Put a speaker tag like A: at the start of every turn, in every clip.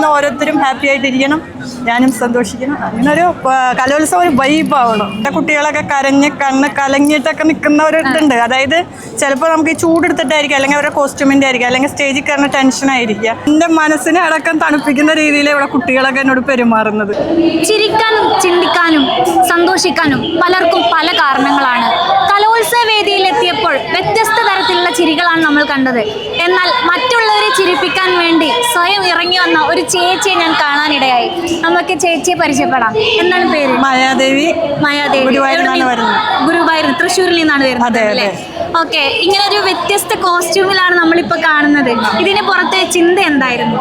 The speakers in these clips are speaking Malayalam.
A: വരുന്ന ഓരോരുത്തരും ഹാപ്പി ആയിട്ടിരിക്കണം, ഞാനും സന്തോഷിക്കണം. അങ്ങനൊരു കലോത്സവം ഒരു വൈബാവണം. കുട്ടികളൊക്കെ കരഞ്ഞ് കണ്ണ് കലങ്ങിയിട്ടൊക്കെ നിൽക്കുന്നവരുണ്ട്. അതായത് ചിലപ്പോൾ നമുക്ക് ഈ ചൂടെടുത്തിട്ടായിരിക്കും, അല്ലെങ്കിൽ അവരുടെ കോസ്റ്റ്യൂമിൻ്റെ ആയിരിക്കും, അല്ലെങ്കിൽ സ്റ്റേജിൽ കയറുന്ന ടെൻഷനായിരിക്കുക. എൻ്റെ മനസ്സിനെ അടക്കം തണുപ്പിക്കുന്ന രീതിയിൽ ഇവിടെ കുട്ടികളൊക്കെ എന്നോട് പെരുമാറുന്നത്.
B: ചിരിക്കാനും ചിന്തിക്കാനും സന്തോഷിക്കാനും പലർക്കും പല കാരണങ്ങളാണ്. കലോത്സവ വേദിയിലെത്തിയപ്പോൾ വ്യത്യസ്ത തരത്തിലുള്ള ചിരികളാണ് നമ്മൾ കണ്ടത്. എന്നാൽ മറ്റുള്ളവരെ ചിരിപ്പിക്കാൻ വേണ്ടി സ്വയം ഇറങ്ങി വന്ന ഒരു ചേച്ചിയെ ഞാൻ കാണാനിടയായി. നമുക്ക് ചേച്ചിയെ പരിചയപ്പെടാം. എന്താണ് പേര്?
A: മായാദേവി.
B: ഗുരുവായൂർ, തൃശ്ശൂരിൽ നിന്നാണ് വരുന്നത് അല്ലേ? ഓക്കെ, ഇങ്ങനെ ഒരു വ്യത്യസ്ത കോസ്റ്റ്യൂമിലാണ് നമ്മളിപ്പോൾ കാണുന്നത്. ഇതിന് പുറത്തെ ചിന്ത എന്തായിരുന്നു?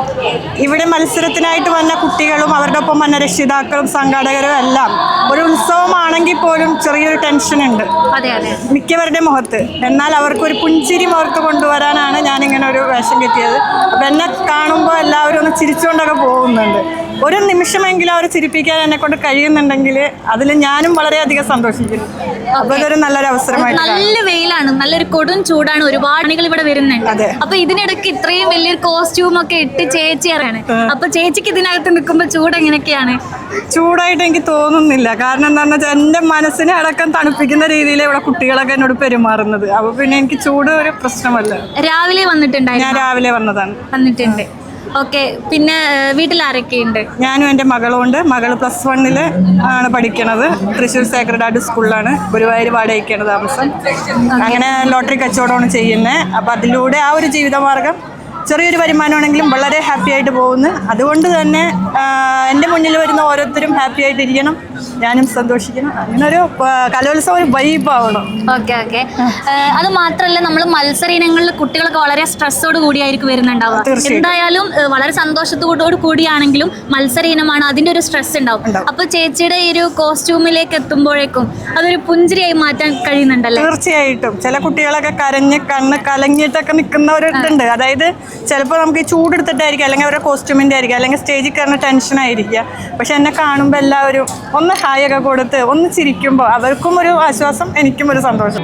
A: ഇവിടെ മത്സരത്തിനായിട്ട് വന്ന കുട്ടികളും അവരുടെ ഒപ്പം വന്ന രക്ഷിതാക്കളും സംഘാടകരും എല്ലാം ഒരു ഉത്സവമാണെങ്കിൽ പോലും ചെറിയൊരു ടെൻഷൻ ഉണ്ട് മിക്കവരുടെ മുഖത്ത്. എന്നാൽ അവർക്കൊരു പുഞ്ചിരി മുഖത്ത് കൊണ്ടുവരാനാണ് ഞാനിങ്ങനെ ഒരു വേഷം കിട്ടിയത്. അപ്പം എന്നെ കാണുമ്പോൾ എല്ലാവരും ഒന്ന് ചിരിച്ചുകൊണ്ടൊക്കെ പോകുന്നുണ്ട്. ഒരു നിമിഷമെങ്കിലും അവർ ചിരിപ്പിക്കാൻ എന്നെ കൊണ്ട് കഴിയുന്നുണ്ടെങ്കിൽ അതിൽ ഞാനും വളരെയധികം സന്തോഷിക്കുന്നു. അപ്പോൾ ഇതൊരു നല്ലൊരു അവസരമായിട്ട്.
B: നല്ല വെയിലാണ്, നല്ലൊരു കൊടും ചൂടാണ്, ഒരുപാട് ആളുകൾ ഇവിടെ വരുന്നുണ്ട്. അപ്പൊ ഇതിനിടയ്ക്ക് ഇത്രയും വലിയൊരു കോസ്റ്റ്യൂം ഒക്കെ ഇട്ട് ചേച്ചിയാണ്. അപ്പൊ ചേച്ചിക്ക് ഇതിനകത്ത് നിൽക്കുമ്പോൾ ചൂട് എങ്ങനെയൊക്കെയാണ്?
A: ചൂടായിട്ട് എനിക്ക് തോന്നുന്നില്ല. കാരണം എന്താണെന്ന് വെച്ചാൽ എൻ്റെ മനസ്സിനെ അടക്കം തണുപ്പിക്കുന്ന രീതിയിൽ ഇവിടെ കുട്ടികളൊക്കെ എന്നോട് പെരുമാറുന്നത്. അപ്പോൾ പിന്നെ എനിക്ക് ചൂട് ഒരു പ്രശ്നമല്ല.
B: രാവിലെ വന്നിട്ടുണ്ടായിരുന്നു?
A: ഞാൻ രാവിലെ വന്നിട്ടുണ്ട്.
B: ഓക്കെ, പിന്നെ വീട്ടിൽ ആരൊക്കെയുണ്ട്?
A: ഞാനും എൻ്റെ മകളുണ്ട്. മകൾ +1 ആണ് പഠിക്കണത്. തൃശ്ശൂർ സേക്രഡ് ഹാർട്ട് സ്കൂളിലാണ്. ഗുരുവായൂർ വാടകയ്ക്കാണ് താമസം. അങ്ങനെ ലോട്ടറി കച്ചവടമാണ് ചെയ്യുന്നത്. അപ്പോൾ അതിലൂടെ ആ ഒരു ജീവിതമാർഗം ചെറിയൊരു വരുമാനമാണെങ്കിലും വളരെ ഹാപ്പി ആയിട്ട് പോകുന്നു. അതുകൊണ്ട് തന്നെ എൻ്റെ മുന്നിൽ വരുന്ന ഓരോരുത്തരും ഹാപ്പി ആയിട്ടിരിക്കണം, ഞാനും സന്തോഷിക്കണം. അങ്ങനൊരു കലോത്സവം ഒരു വൈബാവണം.
B: ഓക്കെ. അത് മാത്രമല്ല, നമ്മൾ മത്സര ഇനങ്ങളിൽ കുട്ടികളൊക്കെ വളരെ സ്ട്രെസ്സോട് കൂടിയായിരിക്കും വരുന്നുണ്ടാവുക. എന്തായാലും വളരെ സന്തോഷത്തോടു കൂടിയാണെങ്കിലും മത്സര ഇനമാണ്, അതിൻ്റെ ഒരു സ്ട്രെസ് ഉണ്ടാവും. അപ്പൊ ചേച്ചിയുടെ ഈ ഒരു കോസ്റ്റ്യൂമിലേക്ക് എത്തുമ്പോഴേക്കും അതൊരു പുഞ്ചിരിയായി മാറ്റാൻ കഴിയുന്നുണ്ടല്ലോ?
A: തീർച്ചയായിട്ടും. ചില കുട്ടികളൊക്കെ കരഞ്ഞ് കണ്ണ് കലങ്ങിയിട്ടൊക്കെ നിൽക്കുന്നവരുണ്ട്. അതായത് ചിലപ്പോൾ നമുക്ക് ഈ ചൂടെടുത്തിട്ടായിരിക്കും, അല്ലെങ്കിൽ അവരുടെ കോസ്റ്റ്യൂമിൻ്റെ ആയിരിക്കും, അല്ലെങ്കിൽ സ്റ്റേജിൽ കയറുന്ന ടെൻഷനായിരിക്കുക. പക്ഷെ എന്നെ കാണുമ്പോൾ എല്ലാവരും ഒന്ന് ഹായൊക്കെ കൊടുത്ത് ഒന്ന് ചിരിക്കുമ്പോൾ അവർക്കും ഒരു ആശ്വാസം, എനിക്കും ഒരു സന്തോഷം.